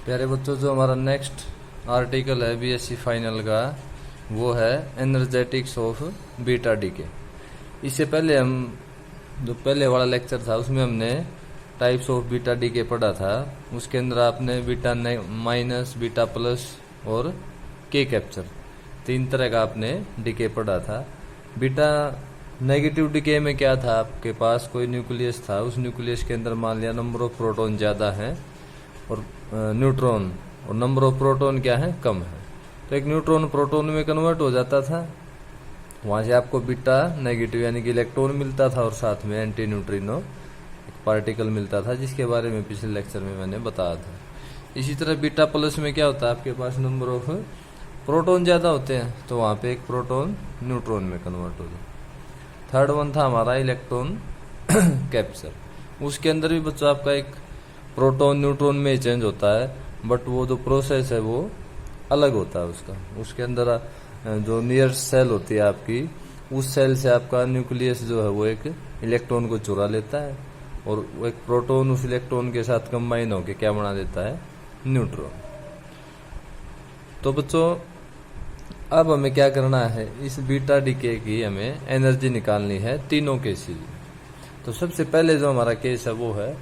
प्यारे बच्चों, जो हमारा नेक्स्ट आर्टिकल है बीएससी फाइनल का, वो है एनर्जेटिक्स ऑफ बीटा डीके। इससे पहले हम जो पहले वाला लेक्चर था उसमें हमने टाइप्स ऑफ बीटा डीके पढ़ा था। उसके अंदर आपने बीटा माइनस, बीटा प्लस और के कैप्चर, तीन तरह का आपने डीके पढ़ा था। बीटा नेगेटिव डीके में क्या था, आपके पास कोई न्यूक्लियस था, उस न्यूक्लियस के अंदर मान लिया नंबर ऑफ प्रोटॉन ज़्यादा है और न्यूट्रॉन, और नंबर ऑफ प्रोटॉन क्या है, कम है, तो एक न्यूट्रॉन प्रोटॉन में कन्वर्ट हो जाता था। वहां से आपको बीटा नेगेटिव यानी कि इलेक्ट्रॉन मिलता था और साथ में एंटी न्यूट्रिनो एक पार्टिकल मिलता था, जिसके बारे में पिछले लेक्चर में मैंने बताया था। इसी तरह बीटा प्लस में क्या होता है, आपके पास नंबर ऑफ प्रोटॉन ज़्यादा होते हैं, तो वहाँ पे एक प्रोटॉन न्यूट्रॉन में कन्वर्ट हो जाता। थर्ड वन था हमारा इलेक्ट्रॉन कैप्चर। उसके अंदर भी बच्चों आपका एक प्रोटॉन न्यूट्रॉन में चेंज होता है, बट वो जो प्रोसेस है वो अलग होता है उसका। उसके अंदर जो नियर सेल होती है आपकी, उस सेल से आपका न्यूक्लियस जो है वो एक इलेक्ट्रॉन को चुरा लेता है और वो एक प्रोटॉन उस इलेक्ट्रॉन के साथ कंबाइन होकर क्या बना देता है, न्यूट्रॉन। तो बच्चों अब हमें क्या करना है, इस बीटा डीके की हमें एनर्जी निकालनी है तीनों केसेस। तो सबसे पहले जो हमारा केस है वो है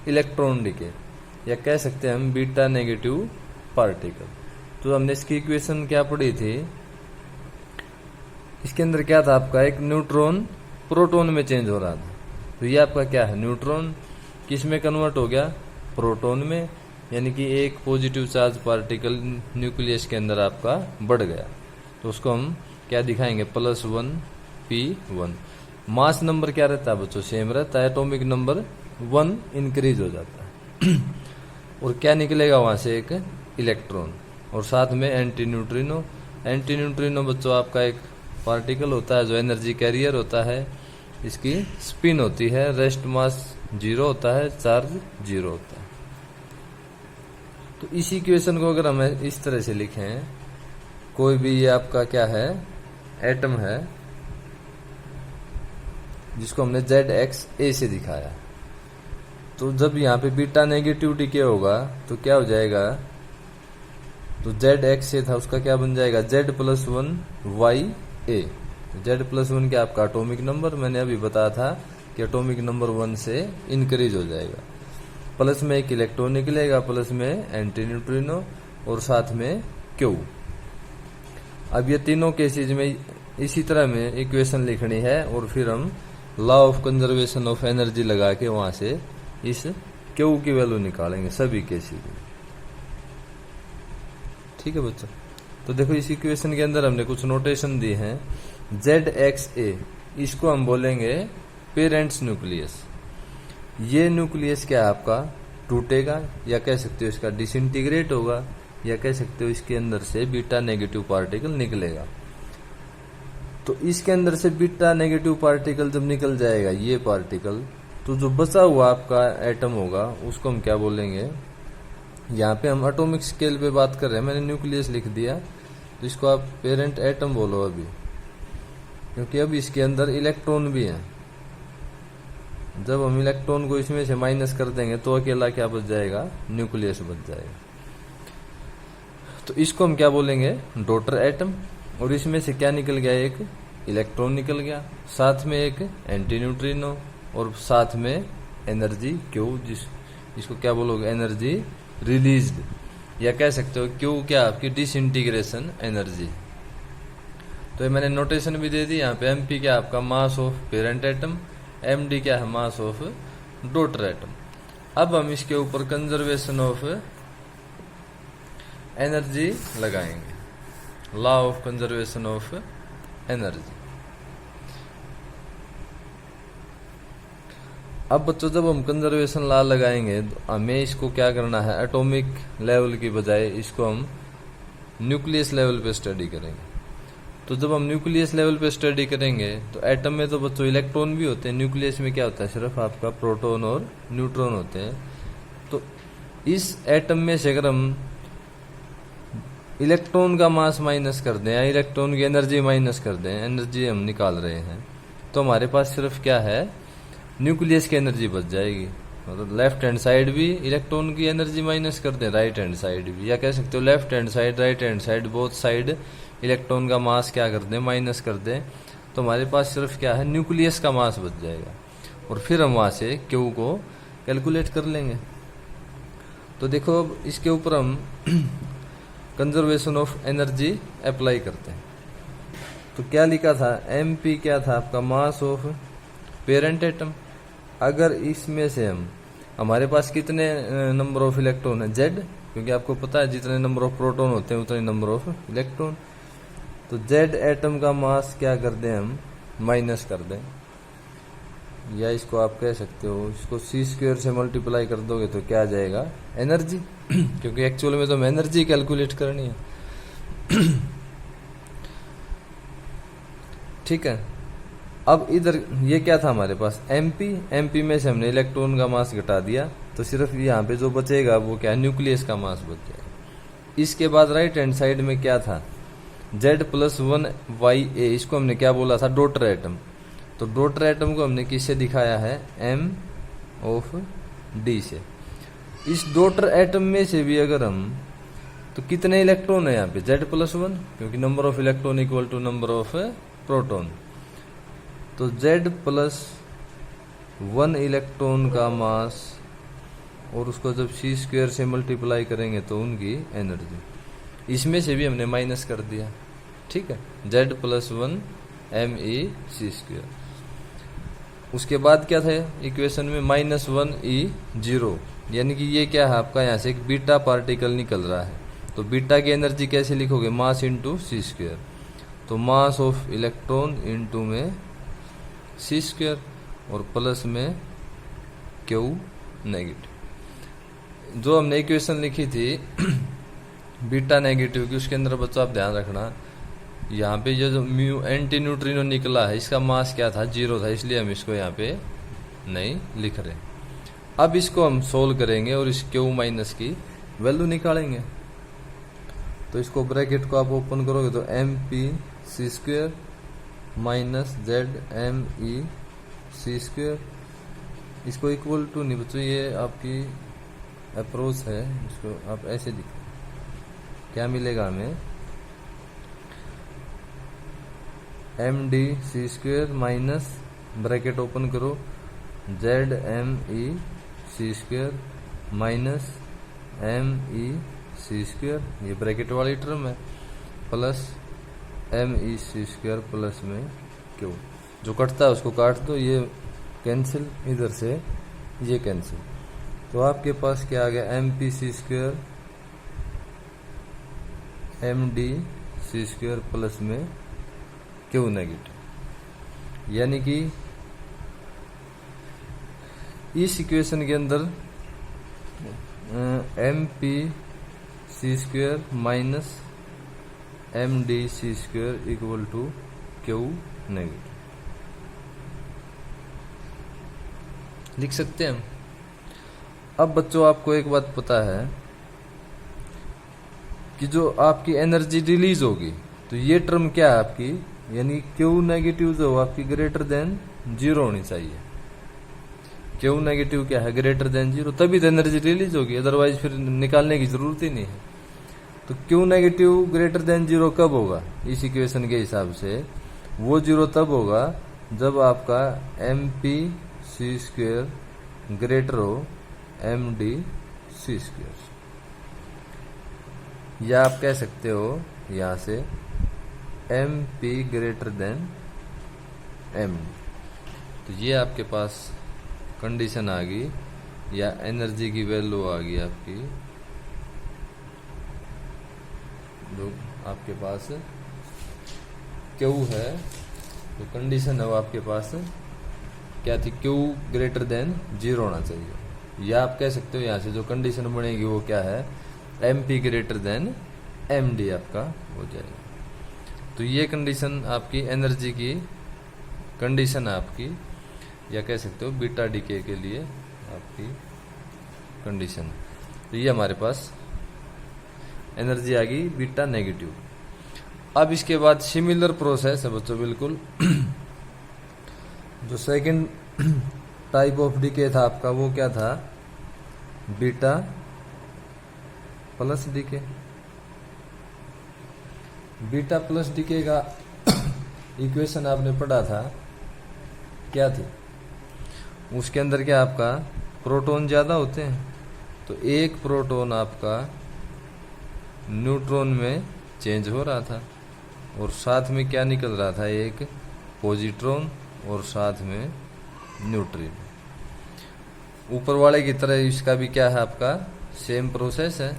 इलेक्ट्रॉन डीके, या कह सकते हैं हम बीटा नेगेटिव पार्टिकल। तो हमने इसकी इक्वेशन क्या पढ़ी थी, इसके अंदर क्या था, आपका एक न्यूट्रॉन प्रोटॉन में चेंज हो रहा था। तो ये आपका क्या है, न्यूट्रॉन किस में कन्वर्ट हो गया, प्रोटॉन में, यानी कि एक पॉजिटिव चार्ज पार्टिकल न्यूक्लियस के अंदर आपका बढ़ गया। तो उसको हम क्या दिखाएंगे, +1 P1। मास नंबर क्या रहता है बच्चों, सेम रहता है, एटॉमिक नंबर 1 इंक्रीज हो जाता है और क्या निकलेगा वहां से, एक इलेक्ट्रॉन और साथ में एंटी न्यूट्रिनो। एंटी न्यूट्रिनो बच्चों आपका एक पार्टिकल होता है जो एनर्जी कैरियर होता है, इसकी स्पिन होती है, रेस्ट मास 0 होता है, चार्ज 0 होता है। तो इसी इक्वेशन को अगर हम इस तरह से लिखें, कोई भी ये आपका क्या है, एटम है जिसको हमने ZXA से दिखाया, तो जब यहाँ पे बीटा नेगेटिव डीके होगा तो क्या हो जाएगा, तो ZXA था उसका क्या बन जाएगा, Z+1 YA। Z+1 क्या आपका एटॉमिक नंबर, मैंने अभी बताया था कि एटॉमिक नंबर 1 से इंक्रीज हो जाएगा, प्लस में एक इलेक्ट्रॉन निकलेगा, प्लस में एंटी न्यूट्रिनो और साथ में Q। अब ये तीनों केसेज में इसी तरह में इक्वेशन लिखनी है और फिर हम law of conservation of energy लगा के वहां से इस Q की वैल्यू निकालेंगे सभी केसेज में। ठीक है बच्चों, तो देखो इस इक्वेशन के अंदर हमने कुछ नोटेशन दी है। ZXA इसको हम बोलेंगे पेरेंट्स न्यूक्लियस। ये न्यूक्लियस क्या है आपका, टूटेगा, या कह सकते हो इसका डिसइंटीग्रेट होगा, या कह सकते हो इसके अंदर से बीटा नेगेटिव पार्टिकल निकलेगा। तो इसके अंदर से बीटा नेगेटिव पार्टिकल जब निकल जाएगा, ये पार्टिकल, तो जो बचा हुआ आपका एटम होगा उसको हम क्या बोलेंगे, यहाँ पे हम एटॉमिक स्केल पे बात कर रहे हैं, मैंने न्यूक्लियस लिख दिया, तो इसको आप पेरेंट एटम बोलो अभी, क्योंकि अब इसके अंदर इलेक्ट्रॉन भी है। जब हम इलेक्ट्रॉन को इसमें से माइनस कर देंगे तो अकेला क्या बच जाएगा, न्यूक्लियस बच जाएगा। तो इसको हम क्या बोलेंगे, डॉटर एटम। और इसमें से क्या निकल गया, एक इलेक्ट्रॉन निकल गया, साथ में एक एंटी न्यूट्रिनो और साथ में एनर्जी Q, इसको क्या बोलोगे, एनर्जी रिलीज्ड, या कह सकते हो Q क्या आपकी डिसइंटीग्रेशन एनर्जी। तो ये मैंने नोटेशन भी दे दी यहाँ पे। MP क्या आपका mass of parent atom, MD क्या है मास ऑफ डॉटर एटम। अब हम इसके ऊपर कंजर्वेशन ऑफ एनर्जी लगाएंगे, law of conservation of energy. अब बच्चों जब हम कंजर्वेशन लॉ लगाएंगे तो हमें इसको क्या करना है, एटॉमिक लेवल की बजाय इसको हम न्यूक्लियस लेवल पे स्टडी करेंगे। तो जब हम न्यूक्लियस लेवल पे स्टडी करेंगे तो एटम में तो बच्चों इलेक्ट्रॉन भी होते हैं, न्यूक्लियस में क्या होता है, सिर्फ आपका प्रोटॉन और न्यूट्रॉन होते हैं। तो इस एटम में से अगर हम इलेक्ट्रॉन का मास माइनस कर दें या इलेक्ट्रॉन की एनर्जी माइनस कर दें, एनर्जी हम निकाल रहे हैं, तो हमारे पास सिर्फ क्या है, न्यूक्लियस की एनर्जी बच जाएगी मतलब लेफ्ट हैंड साइड भी इलेक्ट्रॉन की एनर्जी माइनस कर दें, राइट हैंड साइड भी, या कह सकते हो left hand side right hand side both side electron का मास क्या कर दें, माइनस कर दें, तो हमारे पास सिर्फ क्या है, न्यूक्लियस का मास बच जाएगा। और फिर हम वहाँ से क्यू को कैलकुलेट कर लेंगे। तो देखो अब इसके ऊपर हम कंजर्वेशन ऑफ एनर्जी अप्लाई करते हैं। तो क्या लिखा था, एम पी क्या था आपका, मास ऑफ पेरेंट एटम। अगर इसमें से हम, हमारे पास कितने नंबर ऑफ इलेक्ट्रॉन है, जेड, क्योंकि आपको पता है जितने नंबर ऑफ प्रोटॉन होते हैं उतने नंबर ऑफ इलेक्ट्रॉन। तो जेड एटम का मास क्या कर दें हम, माइनस कर दें, या इसको आप कह सकते हो, इसको सी स्क्वायर से मल्टीप्लाई कर दोगे तो क्या आ जाएगा, एनर्जी, क्योंकि एक्चुअल में तो हमें एनर्जी कैलकुलेट करनी है। ठीक है। अब इधर ये क्या था हमारे पास, एमपी में से हमने इलेक्ट्रॉन का मास घटा दिया, तो सिर्फ यहाँ पे जो बचेगा वो क्या, न्यूक्लियस का मास बच जाएगा। इसके बाद राइट हैंड साइड में क्या था, Z+1YA, इसको हमने क्या बोला था, डॉटर एटम। तो डॉटर एटम को हमने किससे दिखाया है, M(D) से। इस डॉटर एटम में से भी अगर हम, तो कितने इलेक्ट्रॉन है यहाँ पे, Z+1, क्योंकि number of electron equal to number of proton. तो Z+1 इलेक्ट्रॉन का मास, और उसको जब सी स्क्वायर से मल्टीप्लाई करेंगे तो उनकी एनर्जी, इसमें से भी हमने माइनस कर दिया। ठीक है, Z+1 MEc²। उसके बाद क्या था इक्वेशन में, -1E0, यानी कि ये क्या है आपका, यहाँ से एक बीटा पार्टिकल निकल रहा है। तो बीटा की एनर्जी कैसे लिखोगे, मास इंटू C²। तो मास ऑफ इलेक्ट्रॉन इंटू में C², और प्लस में Q नेगेटिव। जो हमने इक्वेशन लिखी थी बीटा नेगेटिव की, उसके अंदर बच्चों आप ध्यान रखना, यहाँ पे ये जो म्यू एंटी न्यूट्रिनो निकला है, इसका मास क्या था, 0 था, इसलिए हम इसको यहाँ पे नहीं लिख रहे। अब इसको हम सोल्व करेंगे और इस Q माइनस की वैल्यू निकालेंगे। तो इसको ब्रैकेट को आप ओपन करोगे तो MPc² माइनस ZMEc², इसको इक्वल टू नहीं बच्चों, ये आपकी अप्रोच है, इसको आप ऐसे दिखो, क्या मिलेगा हमें, MDc² माइनस ब्रैकेट ओपन करो ZMEc² माइनस MEc², ये ब्रैकेट वाली टर्म है, प्लस MEc² प्लस में Q। जो कटता है उसको काट दो, ये कैंसिल, इधर से ये कैंसिल। तो आपके पास क्या आ गया, MPc² MDc² प्लस में Q नेगेटिव। यानी कि इस इक्वेशन के अंदर MPc² minus MDc² equal to Q negative लिख सकते हैं हम। अब बच्चों आपको एक बात पता है कि जो आपकी एनर्जी रिलीज होगी, तो ये टर्म क्या है आपकी, यानी Q नेगेटिव जो आपकी ग्रेटर देन 0 होनी चाहिए। Q नेगेटिव क्या है, ग्रेटर देन 0, तभी तो एनर्जी रिलीज होगी, अदरवाइज फिर निकालने की जरूरत ही नहीं है। तो Q नेगेटिव ग्रेटर देन 0 कब होगा, इस इक्वेशन के हिसाब से वो 0 तब होगा जब आपका MPc² ग्रेटर हो MDc², या आप कह सकते हो यहां से MP ग्रेटर देन M। तो ये आपके पास कंडीशन आ गई, या एनर्जी की वैल्यू आ गई आपकी, जो आपके पास Q है, तो कंडीशन है वो आपके पास क्या थी, Q ग्रेटर देन 0 होना चाहिए। या आप कह सकते हो यहाँ से जो कंडीशन बनेगी वो क्या है, MP ग्रेटर देन MD आपका हो जाएगा। तो ये कंडीशन आपकी एनर्जी की कंडीशन है आपकी, या कह सकते हो बीटा डीके के लिए आपकी कंडीशन। तो ये हमारे पास एनर्जी आ गई बीटा नेगेटिव। अब इसके बाद सिमिलर प्रोसेस है बच्चों, बिल्कुल जो सेकंड टाइप ऑफ डीके था आपका, वो क्या था, beta plus decay. Beta plus decay का इक्वेशन आपने पढ़ा था, क्या थी, उसके अंदर क्या आपका प्रोटॉन ज्यादा होते हैं, तो एक प्रोटॉन आपका न्यूट्रॉन में चेंज हो रहा था और साथ में क्या निकल रहा था, एक पॉजिट्रॉन और साथ में न्यूट्रिनो। ऊपर वाले की तरह इसका भी क्या है आपका सेम प्रोसेस है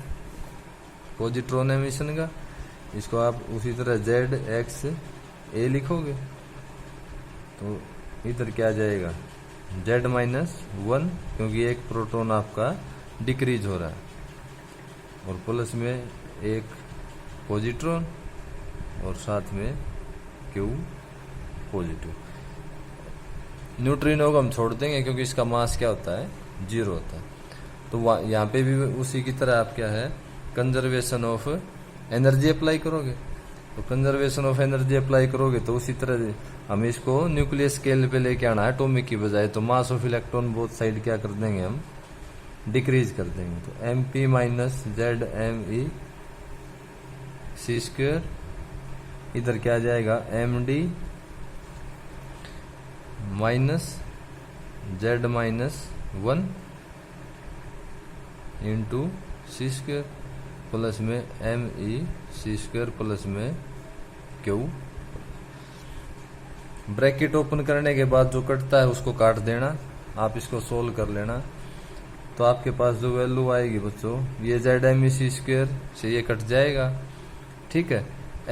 पॉजिट्रॉन एमिशन का। इसको आप उसी तरह जेड एक्स ए लिखोगे तो इधर क्या जाएगा जेड -1, क्योंकि एक प्रोटॉन आपका डिक्रीज हो रहा है, और प्लस में एक पॉजिट्रॉन और साथ में क्यू पॉजिटिव। न्यूट्रिनो को हम छोड़ देंगे क्योंकि इसका मास क्या होता है, 0 होता है। तो यहाँ पे भी उसी की तरह आप क्या है कंजर्वेशन ऑफ एनर्जी अप्लाई करोगे, तो कंजर्वेशन ऑफ एनर्जी अप्लाई करोगे तो उसी तरह हमें इसको न्यूक्लियस स्केल पे लेके आना है एटॉमिक की बजाय, तो mass of electron both side क्या कर देंगे हम डिक्रीज कर देंगे। तो MP minus Z ME C², इधर क्या जाएगा MD minus Z -1 into C² plus में ME C² प्लस में Q। ब्रैकेट ओपन करने के बाद जो कटता है उसको काट देना, आप इसको सोल्व कर लेना। तो आपके पास जो वैल्यू आएगी बच्चों, ये ZME C² से ये कट जाएगा, ठीक है।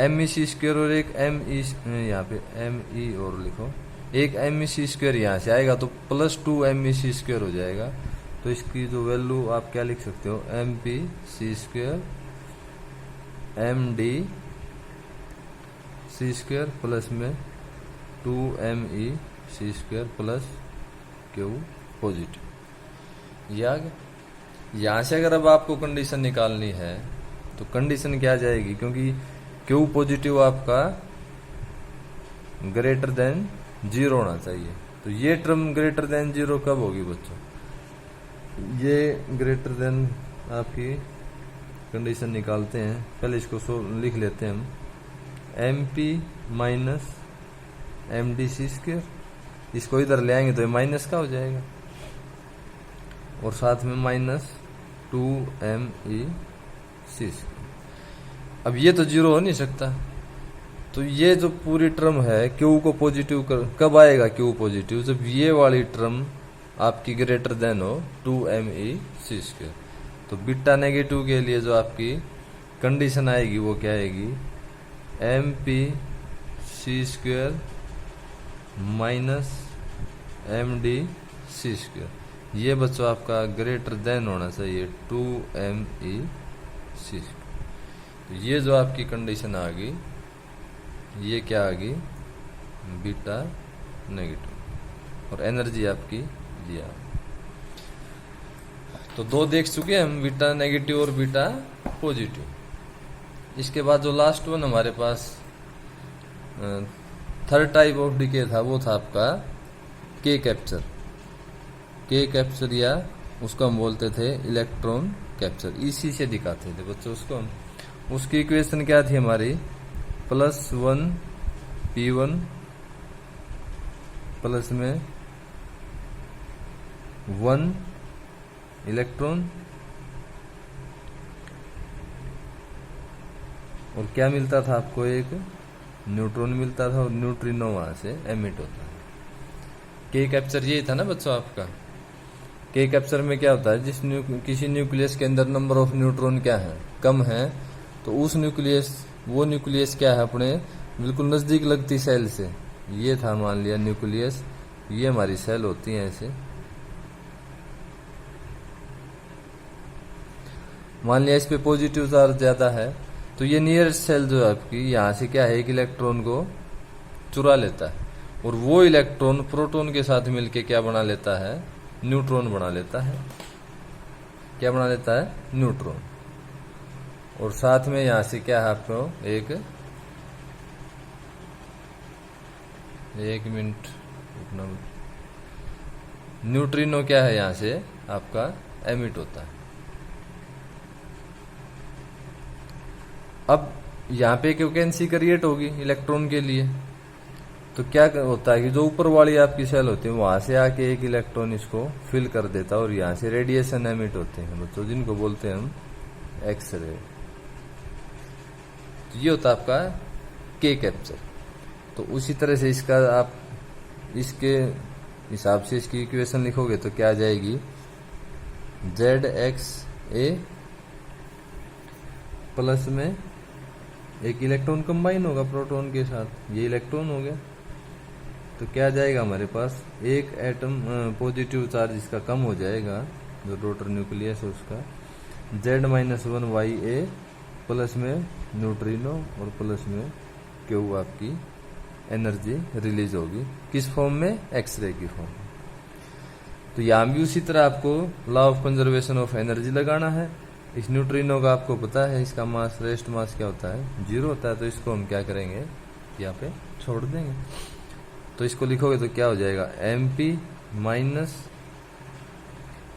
ME C² और एक ME, यहाँ पे ME और लिखो, एक ME C² यहाँ से आएगा तो +2 ME C² हो जाएगा। तो इसकी जो वैल्यू आप क्या लिख सकते हो, MP C² MD C² plus में 2ME C² plus Q positive. ये आ गया। यहाँ से अगर अब आपको कंडीशन निकालनी है तो कंडीशन क्या जाएगी, क्योंकि Q पॉजिटिव आपका ग्रेटर देन 0 होना चाहिए। तो ये टर्म ग्रेटर देन 0 कब होगी बच्चों, ये ग्रेटर देन आपकी कंडीशन निकालते हैं, पहले इसको लिख लेते हैं हम, MP माइनस MD C², इसको इधर ले आएंगे तो ये माइनस का हो जाएगा, और साथ में -2ME C²। अब ये तो 0 हो नहीं सकता, तो ये जो पूरी टर्म है Q को पॉजिटिव कब आएगा, Q पॉजिटिव जब ये वाली टर्म आपकी ग्रेटर देन हो 2ME C²। तो बीटा नेगेटिव के लिए जो आपकी कंडीशन आएगी वो क्या आएगी, MP C² minus MD C²। ये बच्चों आपका ग्रेटर देन होना चाहिए 2ME C²। तो ये जो आपकी कंडीशन आ गई, ये क्या आ गई, बीटा नेगेटिव, और एनर्जी आपकी दिया। तो दो देख चुके हैं हम, बीटा नेगेटिव और बीटा पॉजिटिव। इसके बाद जो लास्ट वन हमारे पास थर्ड टाइप ऑफ डीके था, वो था आपका के कैप्चर। के कैप्चर या उसको हम बोलते थे इलेक्ट्रॉन कैप्चर, इसी से दिखाते थे बच्चों उसको हम। उसकी इक्वेशन क्या थी हमारी, +1 P1 प्लस में 1 इलेक्ट्रॉन, और क्या मिलता था आपको, एक न्यूट्रॉन मिलता था, और न्यूट्रिनो वहां से एमिट होता है। के कैप्चर ये था ना बच्चों आपका। के कैप्चर में क्या होता है, किसी न्यूक्लियस के अंदर नंबर ऑफ न्यूट्रॉन क्या है, कम है, तो उस वो न्यूक्लियस क्या है अपने बिल्कुल नजदीक लगती सेल से, ये था मान लिया न्यूक्लियस, ये हमारी सेल होती है ऐसे, मान लिया इस पे पॉजिटिव चार्ज ज्यादा है, तो ये नियरेस्ट सेल जो है आपकी, यहाँ से क्या है एक इलेक्ट्रॉन को चुरा लेता है, और वो इलेक्ट्रॉन प्रोटॉन के साथ मिलके क्या बना लेता है, न्यूट्रॉन बना लेता है। क्या बना लेता है, न्यूट्रॉन। और साथ में यहाँ से क्या है आपको, एक मिनट रुकना, न्यूट्रिनो क्या है, यहाँ से आपका एमिट होता है। अब यहाँ पे एक वैकेंसी क्रिएट होगी इलेक्ट्रॉन के लिए, तो क्या होता है कि जो ऊपर वाली आपकी सेल होती है वहां से आके एक इलेक्ट्रॉन इसको फिल कर देता है और यहाँ से रेडिएशन एमिट होते हैं बच्चों, जिनको बोलते हैं हम एक्सरे। तो ये होता है आपका के कैप्चर। तो उसी तरह से इसका आप इसके हिसाब से इसकी इक्वेशन लिखोगे तो क्या आ जाएगी, जेड एक्स ए प्लस में एक इलेक्ट्रॉन कंबाइन होगा प्रोटॉन के साथ, ये इलेक्ट्रॉन हो गया। तो क्या जाएगा हमारे पास, एक एटम पॉजिटिव चार्ज इसका कम हो जाएगा जो रोटर न्यूक्लियस है उसका, Z-1 YA प्लस में न्यूट्रिनो और प्लस में क्यू आपकी एनर्जी रिलीज होगी, किस फॉर्म में, एक्सरे की फॉर्म में। तो यहाँ भी उसी तरह आपको law of conservation of energy लगाना है। इस न्यूट्रिनो का आपको पता है इसका मास, रेस्ट मास क्या होता है, 0 होता है। तो इसको हम क्या करेंगे, यहाँ पे छोड़ देंगे। तो इसको लिखोगे तो क्या हो जाएगा, MP minus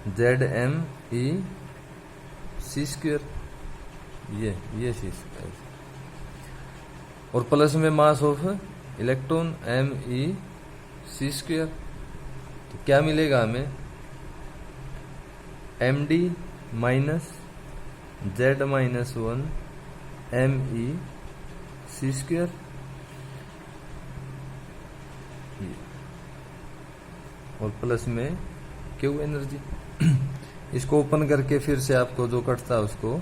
ZME C square, ये C स्क्वायर, और प्लस में mass of electron ME C square. तो क्या मिलेगा हमें, MD minus Z-1 ME C square, और प्लस में क्यू एनर्जी। इसको ओपन करके फिर से आपको जो कटता है उसको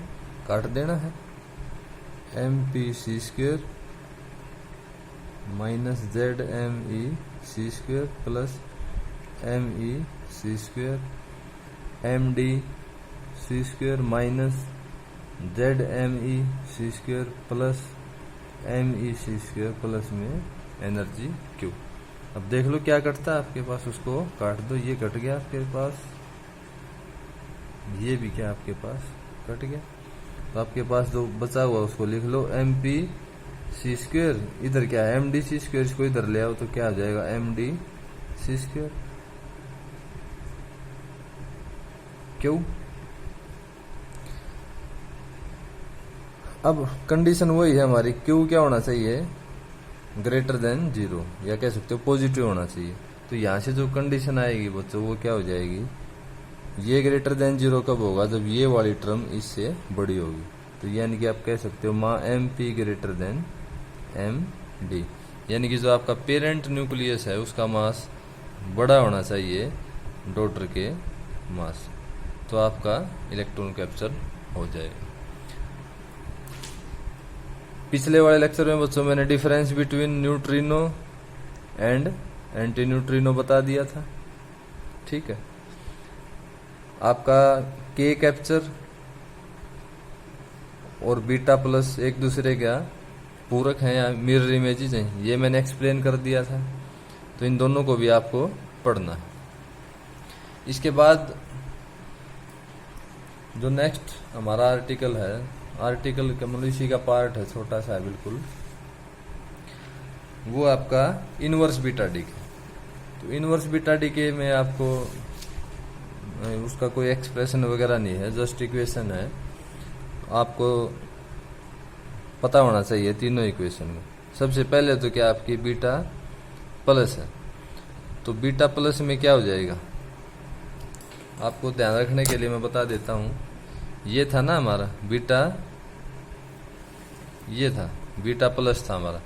काट देना है, MP C square minus ZME C square plus ME C square, MD C square minus ZME C square plus ME C square plus में एनर्जी Q। अब देख लो क्या कटता है आपके पास, उसको काट दो, ये कट गया आपके पास, ये भी क्या आपके पास कट गया। तो आपके पास जो बचा हुआ उसको लिख लो, MP C स्क्वायर, इधर क्या है MD C स्क्वायर, इसको इधर ले आओ तो क्या आ जाएगा, MD C स्क्वायर क्यों। अब कंडीशन वही है हमारी, Q क्या होना चाहिए, ग्रेटर देन 0, या कह सकते हो पॉजिटिव होना चाहिए। तो यहाँ से जो कंडीशन आएगी बच्चों वो क्या हो जाएगी, ये ग्रेटर देन 0 कब होगा, जब ये वाली टर्म इससे बड़ी होगी। तो यानी कि आप कह सकते हो माँ MP ग्रेटर देन MD, यानी कि जो आपका पेरेंट न्यूक्लियस है उसका मास बड़ा होना चाहिए डॉटर के मास, तो आपका इलेक्ट्रॉन कैप्चर हो जाएगा। पिछले वाले लेक्चर में बच्चों मैंने difference between neutrino and anti neutrino बता दिया था, ठीक है। आपका के कैप्चर और बीटा प्लस एक दूसरे का पूरक हैं या मिरर इमेजेस हैं, ये मैंने एक्सप्लेन कर दिया था। तो इन दोनों को भी आपको पढ़ना है। इसके बाद जो नेक्स्ट हमारा आर्टिकल है, आर्टिकल का मतलब इसी का पार्ट है, छोटा सा है बिल्कुल, वो आपका इनवर्स बीटा डीके। तो इनवर्स बीटा डीके में आपको उसका कोई एक्सप्रेशन वगैरह नहीं है, जस्ट इक्वेशन है। आपको पता होना चाहिए तीनों इक्वेशन में। सबसे पहले तो क्या आपकी बीटा प्लस है, तो बीटा प्लस में क्या हो जाएगा, आपको ध्यान रखने के लिए मैं बता देता हूँ। ये था ना हमारा बीटा, ये था बीटा प्लस था हमारा।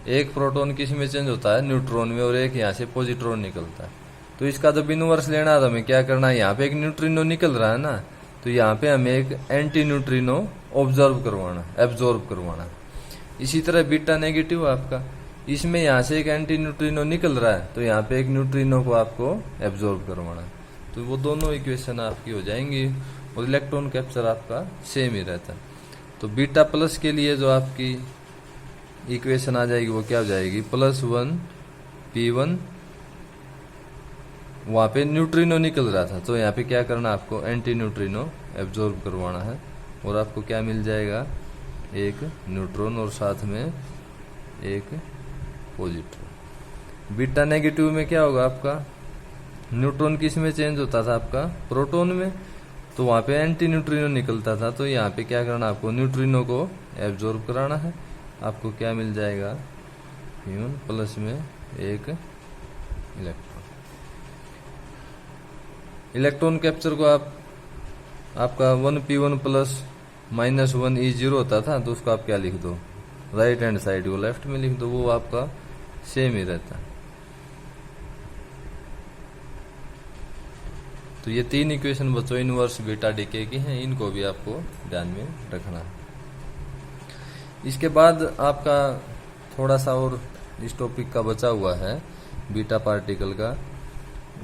एक प्रोटॉन किस में चेंज होता है, न्यूट्रॉन में, और एक यहाँ से पॉजिट्रॉन निकलता है। तो इसका जब इनवर्स लेना है तो हमें क्या करना है, यहाँ पे एक न्यूट्रिनो निकल रहा है ना, तो यहाँ पे हमें एक एंटी न्यूट्रिनो ऑब्जर्व करवाना, एब्जॉर्ब करवाना। इसी तरह बीटा नेगेटिव आपका, इसमें यहाँ से एक एंटी न्यूट्रिनो निकल रहा है, तो यहाँ पे एक न्यूट्रिनो को आपको एब्जॉर्ब करवाना। तो वो दोनों इक्वेशन आपकी हो जाएंगी और इलेक्ट्रॉन कैप्चर आपका सेम ही रहता है। तो बीटा प्लस के लिए जो आपकी इक्वेशन आ जाएगी वो क्या हो जाएगी, +1 P1, वहां पे न्यूट्रिनो निकल रहा था, तो यहाँ पे क्या करना, आपको एंटी न्यूट्रिनो एब्जॉर्ब करवाना है, और आपको क्या मिल जाएगा, एक न्यूट्रॉन और साथ में एक पॉजिट्रॉन। बीटा नेगेटिव में क्या होगा आपका, न्यूट्रॉन किस में चेंज होता था आपका, प्रोटॉन में, तो वहां पे एंटी न्यूट्रिनो निकलता था। तो यहाँ पे क्या करना, आपको न्यूट्रिनो को एब्जॉर्ब कराना है। आपको क्या मिल जाएगा, P1 प्लस में एक इलेक्ट्रॉन। इलेक्ट्रॉन कैप्चर को आपका 1p1 प्लस -1e0 होता था, तो उसको आप क्या लिख दो, राइट हैंड साइड को लेफ्ट में लिख दो, वो आपका सेम ही रहता है। तो ये 3 इक्वेशन बच्चों इनवर्स बीटा डीके की हैं, इनको भी आपको ध्यान में रखना है। इसके बाद आपका थोड़ा सा और इस टॉपिक का बचा हुआ है बीटा पार्टिकल का,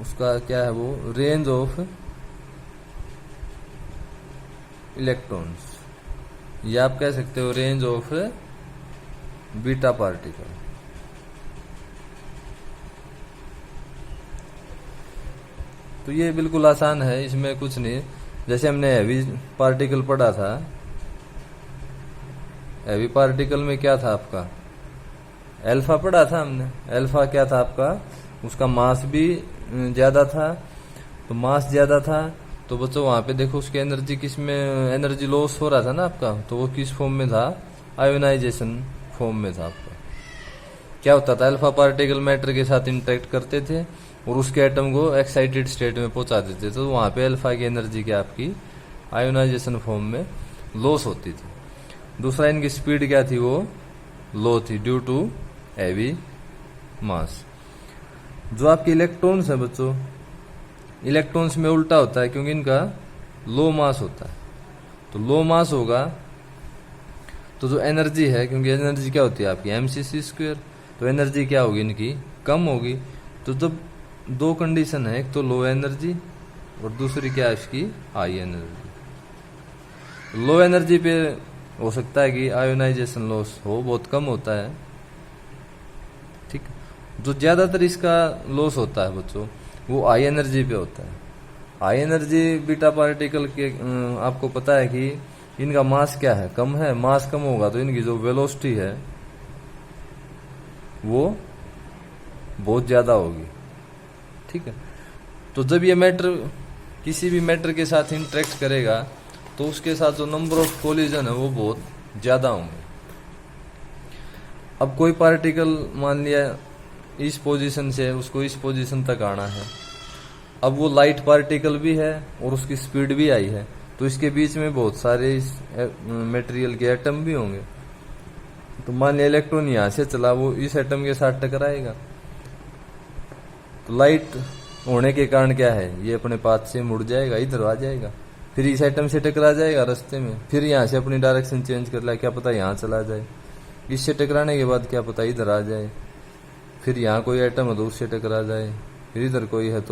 उसका क्या है वो, रेंज ऑफ इलेक्ट्रॉन्स, या आप कह सकते हो रेंज ऑफ बीटा पार्टिकल। तो ये बिल्कुल आसान है, इसमें कुछ नहीं। जैसे हमने हैवी पार्टिकल पढ़ा था, हैवी पार्टिकल में क्या था आपका, अल्फा पढ़ा था हमने। अल्फा क्या था आपका, उसका मास भी ज्यादा था, तो मास ज्यादा था तो बच्चों वहां पे देखो उसकी एनर्जी किस में, एनर्जी लॉस हो रहा था ना आपका, तो वो किस फॉर्म में था, आयोनाइजेशन फॉर्म में था आपका। क्या होता था, अल्फा पार्टिकल मैटर के साथ इंटरेक्ट करते थे और उसके एटम को एक्साइटेड स्टेट में पहुंचा देते थे, तो वहां पे अल्फा की एनर्जी क्या आपकी आयोनाइजेशन फॉर्म में लॉस होती थी। दूसरा इनकी स्पीड क्या थी, वो लो थी ड्यू टू हैवी मास। जो आपके इलेक्ट्रॉन्स है बच्चों, इलेक्ट्रॉन्स में उल्टा होता है, क्योंकि इनका लो मास होता है। तो लो मास होगा तो जो एनर्जी है, क्योंकि एनर्जी क्या होती है आपकी mcc², तो एनर्जी क्या होगी इनकी, कम होगी। तो जब दो कंडीशन है, एक तो लो एनर्जी और दूसरी क्या है इसकी, हाई एनर्जी। लो एनर्जी पे हो सकता है कि आयोनाइजेशन लॉस हो, बहुत कम होता है, ठीक। जो ज्यादातर इसका लॉस होता है बच्चों, वो हाई एनर्जी पे होता है। हाई एनर्जी बीटा पार्टिकल के आपको पता है कि इनका मास क्या है, कम है। मास कम होगा तो इनकी जो वेलोसिटी है वो बहुत ज्यादा होगी, ठीक है। तो जब ये मैटर किसी भी मैटर के साथ इंटरेक्ट करेगा तो उसके साथ जो नंबर ऑफ कोलिजन है वो बहुत ज्यादा होंगे। अब कोई पार्टिकल मान लिया इस पोजीशन से उसको इस पोजीशन तक आना है, अब वो लाइट पार्टिकल भी है और उसकी स्पीड भी आई है, तो इसके बीच में बहुत सारे इस मटेरियल के एटम भी होंगे। तो मान लिया इलेक्ट्रॉन यहां से चला, वो इस एटम के साथ टकराएगा, तो लाइट होने के कारण क्या है, ये अपने पाथ से मुड़ जाएगा, इधर आ जाएगा, फिर इस एटम से टकरा जाएगा रास्ते में, फिर यहाँ से अपनी डायरेक्शन चेंज कर ले, क्या पता यहाँ चला जाए, इससे टकराने के बाद क्या पता इधर आ जाए, फिर यहाँ कोई एटम है तो उससे टकरा जाए, फिर इधर कोई है तो